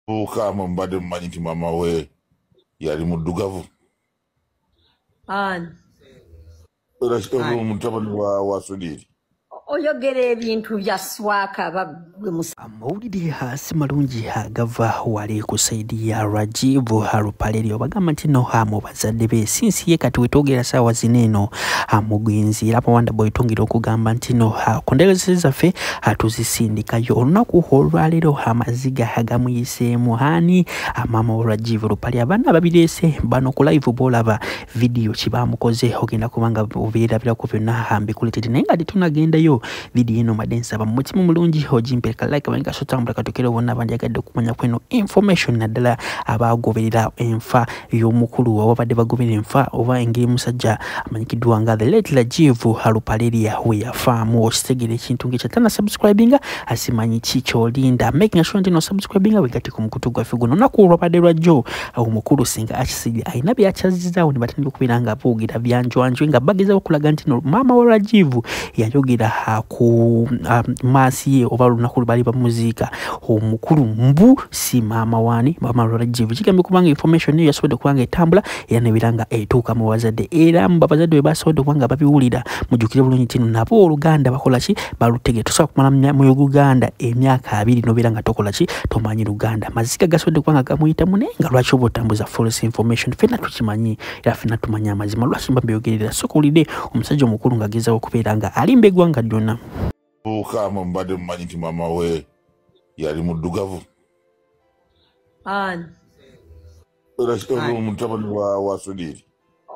Kama mbade mmanyi nti mama we yali muddugavu. Ani Mutabani wa Sudiri. oyogera ebintu bya swaka babwe amawulire hasi malungi agava wali kusaidia Rajivu Rupalerio bagamba nti no mu bazadde be sinsi ye kati wetogera sawa zineno mugenzi lapa wanda boy tongera okugamba nti no konderezeza fe atuzisindikayo olunaku olwalero amaziga agamuyiseemu hani mama Rajivu Rupalerio abana babirese bano ku live bolaba video kibamukoze ogenda kubanga ubirabira ku byonna mbikuletedde naye nga tunagendayo video eno madensa ba mutima mulungi hojimpeka like abanga sotambula katokero bonna banjagadde okumanya kweno information naddala abagoberera enfa y'omukulu abadde bagoberera enfa oba engeri musajja amanyikiddwa nga the late Rajivu Rupalerio we yafaamu okitegere ekintu ng'ekyatana subscribinga asimanyi kikyolinda making sure nti no subscribinga wegati ku mukutu gwaffe guno naku olwabadde lwajjo omukulu singa akisijja ayina byakyazizaawo ne batandika okubeera nga boogera byanjwanjwe nga bageza okulaga nti no mama wa Rajivu yayogera ku masi ye oba lunaku lubali bamuziika omukulu mbu si mama wani mama Rajivu kigambe kubanga information niyo yasobodde kubanga etambula era nebiranga etuuka mu bazadde era bazadde basobodde kubanga babiwulira mujjukire bulungi tino nabo Oluganda bakola ki balutege tusobola kumala mu Uganda emyaka 2 nobeera nga tokola ki tomanyi Luganda mazika gasobodde kubanga gamuyita munenga lwaki oba otambuza false information fena tukimanyi era fena tumanya amazima lwaki mbabyogerera sokolide omusajja omukulu nga agezaako okubeera nga alimba eggwanga lyonna. Kama mbade mmanyi nti mama we yali muddugavu. Ani Mutabani wa Sudiri.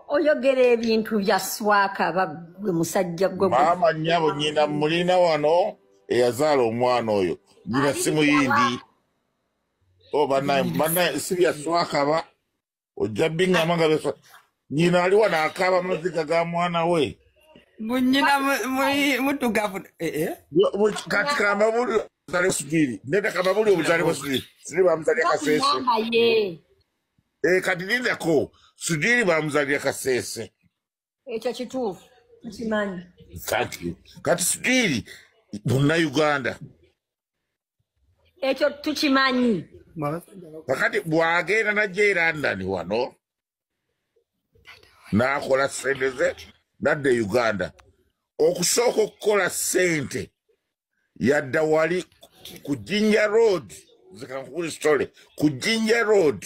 oyogera ebintu bya swaka babwe musajja gwe Mama nyabo nyina mulina wano eyazaala omwana oyo nyina simu yindi bana sibya swaka ba ojabinga manga beso nyina ali wana akaba maziga ga mwana we Bunyina mutugavu kati kama buli zale Sudiri nenda kama buli obuzale bwa Sudiri siri bamzalia kasese kati linda ko Sudiri bamzalia kasese ekyo kituufu kimanyi kati Sudiri bonna Uganda ekyo tukimanyi kakati bwagenda najja London wano nakola sente ze nadde Uganda okusooka okukola sente yadda wali ku Jinja Road zikankuli story ku Jinja Road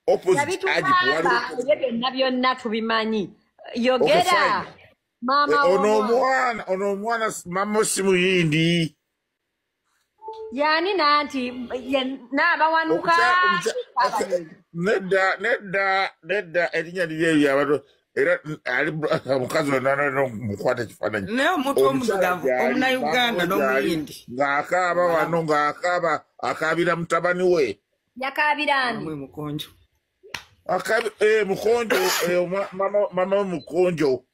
opposite Ajip wali byonna tubimanyi yogera mama ono omwana mama simu yindi yani nanti n'abawanuka nedda erinnya liryo abantu era ali mukazi wenana mukwata kifaananyi naye omuntu omudugavu omunayuganda n'omuyindi ng'akaaba wano ng'akaaba akaabira mutabani we yakabirani mukonjo mukonjo mama mukonjo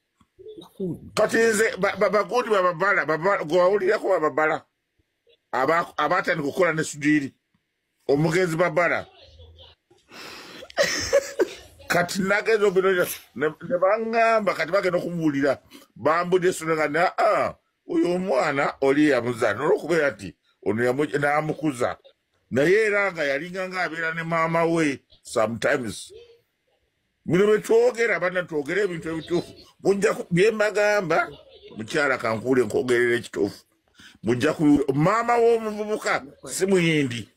kati nze bagundi bababala gwewawulirako bababala abatandika okukola ne Sudiri omugenzi babala kati nageza obinonya ne baŋŋamba kati bagenda okumuwulira bambudde esonga oyo omwana oli yamuzaana olw'okubeera nti ono n'amukuza naye era nga yalinga ng'abeera ne maama we sometimes bino betwogera bana twogera ebintu ebituufu bye mbagamba mukyala kankuule nkwogerera ekituufu mujja ku maama w'omuvubuka si muyindi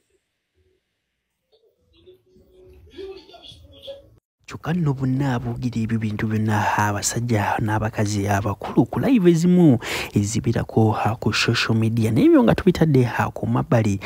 kyokka nno bonna abuugira ebyo bintu byonna abasajja n'abakazi abakulu ku live ezimu ezibirako ku social media n'ebyo nga tubitadde ku mabbali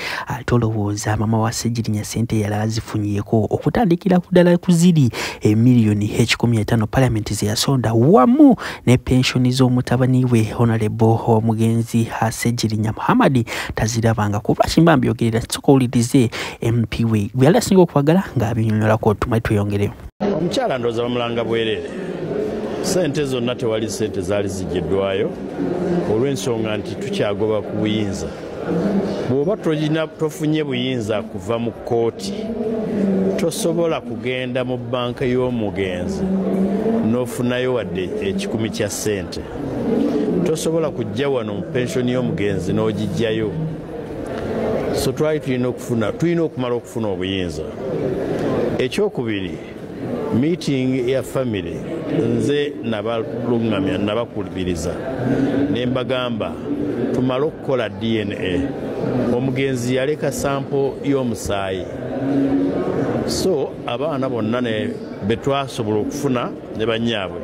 tolowooza mama wa Ssegirinya ssente yali azifunyeko okutandikira ku ddala ku ziri emiliyoni 15 parliament ze yasonda wamu ne pensioni z'omutabani we honorable omugenzi Ssegirinya Muhammad tazirabanga kuba kimba mbyogerera soka owulirize MP we bwe yali asinga okwagala ng'abinyonyolako tumali tweyongere. Omukyala ndowooza bamulanga bwerere sente zonna tewali sente zaali ziggyeddwayo olw'ensonga nti tukyagoba ku buyinza bw'oba tofunye buyinza kuva mu kkooti tosobola kugenda mu banka y'omugenzi n'ofunayo wadde ekikumi kya ssente tosobola kujja wano mu pensioni y'omugenzi n'ogijjayo so twali tulina okumala okufuna obuyinza. Ekyokubiri, meeting ya family nze nabalungamya nabakubiriza ne mbagamba tumale okukola DNA. Omugenzi yaleka sample y'omusaayi, so abaana bonna ne betwasobola okufuna ne banyaabwe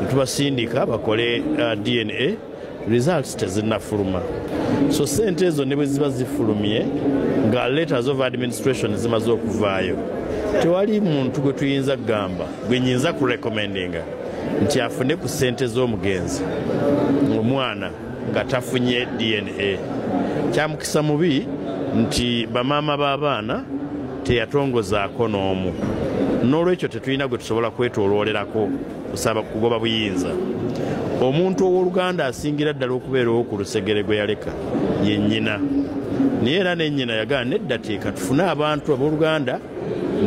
ne tubasindika bakole DNA, results tezinnafuluma. So sente ezo ne bwe ziba zifulumye nga letters of administration zimaze okuvaayo, tewali muntu gwe tuyinza kugamba gwe nyinza kurekomendinga nti afune ku sente z'omugenzi omwana nga tafunye DNA. Kyamukisa mubi nti bamaama b'abaana teyatongozaako n'omu, n'olwekyo tetulina gwe tusobola kwetooloolerako kusaba kugoba buyinza. Omuntu ow'Oluganda asingira ddala okubeerawo ku lusegere gwe yaleka ye nnyina, naye era ne nnyina yagamba nedda teeka tufune abantu ab'Oluganda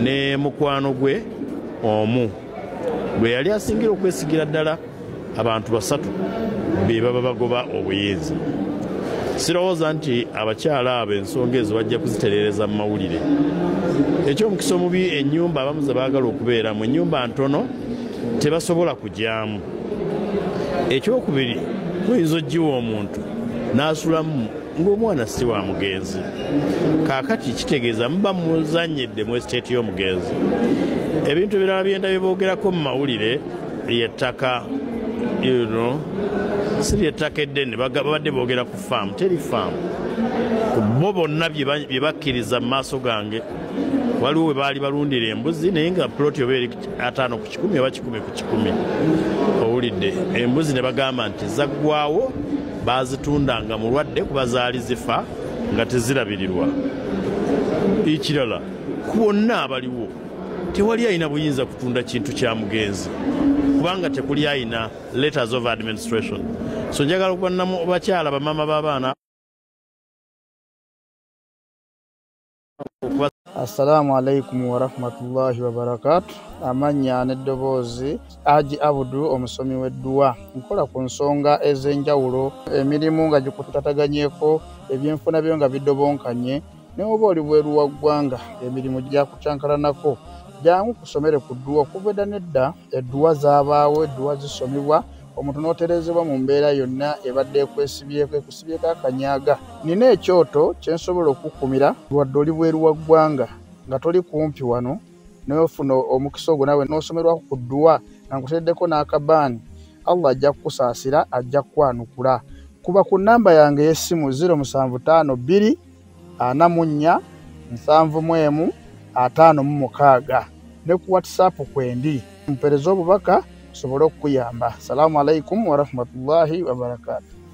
ne mukwano gwe omu gwe yali asingira okwesigira ddala abantu basatu be baba bagoba obuyinza. Sirowooza nti abakyala abo ensonga ezo bajja kuzitereereza mu mawulire. Ekyomukisa omubi, ennyumba abamu ze baagala okubeeramu, ennyumba ntono tebasobola kugyamu. Ekyokubiri, muyinza oggiwa omuntu n'asulamu ng'omwana si wa mugenzi. Kaakati kitegeeza muba muzannyidde mu esiteeti y'omugenzi. Ebintu ebirala byenda boogerako mu mawulire ly'ettaka, si ly'ettaka eddene, babadde boogera ku faamu. Teri faamu. Bo bonna bye bakkiriza mu maaso gange. Waliwo we baali balundira embuzi naye nga ploti oba eri 5 ku 10 oba 10 ku 10. Owulidde, embuzi ne bagamba nti zaggwawo, baazitundanga mulwadde kuba zaali zifa nga tezirabirirwa. Ekirala, ku bonna abaliwo tewali alina buyinza kutunda kintu kya mugenzi kubanga tekuli alina letters of administration. So njagala okubannamu bakyala bamaama b'abaana. Assalamu alaikum wa rahmatullahi wa barakatuh. Amanya n'eddoboozi Haji Abudu, omusomi w'edduwa. Nkola ku nsonga ez'enjawulo, emirimu nga gikutataganyeko, ebyenfuna byo nga bidobonkanye, ne oba oli bweru wa ggwanga emirimu gyakucankalanako. Jangu kusomere ku dduwa. Okuva edda nedda edduwa zaabaawo, edduwa zisomibwa, omuntu n'oterezebwa mu mbeera yonna ebadde ekusibyeko akanyaaga. Nina ekyoto kye nsobola okukumira wadde oli bweru wa ggwanga nga toli kumpi wano n'ofuna omukisa ogwo naawe n'osomerwako ku dduwa nga nkuteddeko n'akabaani, Allah ajja kukusaasira, ajja kukwanukula. Kuba ku nnamba yange y'essimu 075 2 44 751 ne ku WhatsApp kwendi mpereza obubaka sobolo kuyamba. Assalamu alaikum wa rahmatullahi wa barakatuh.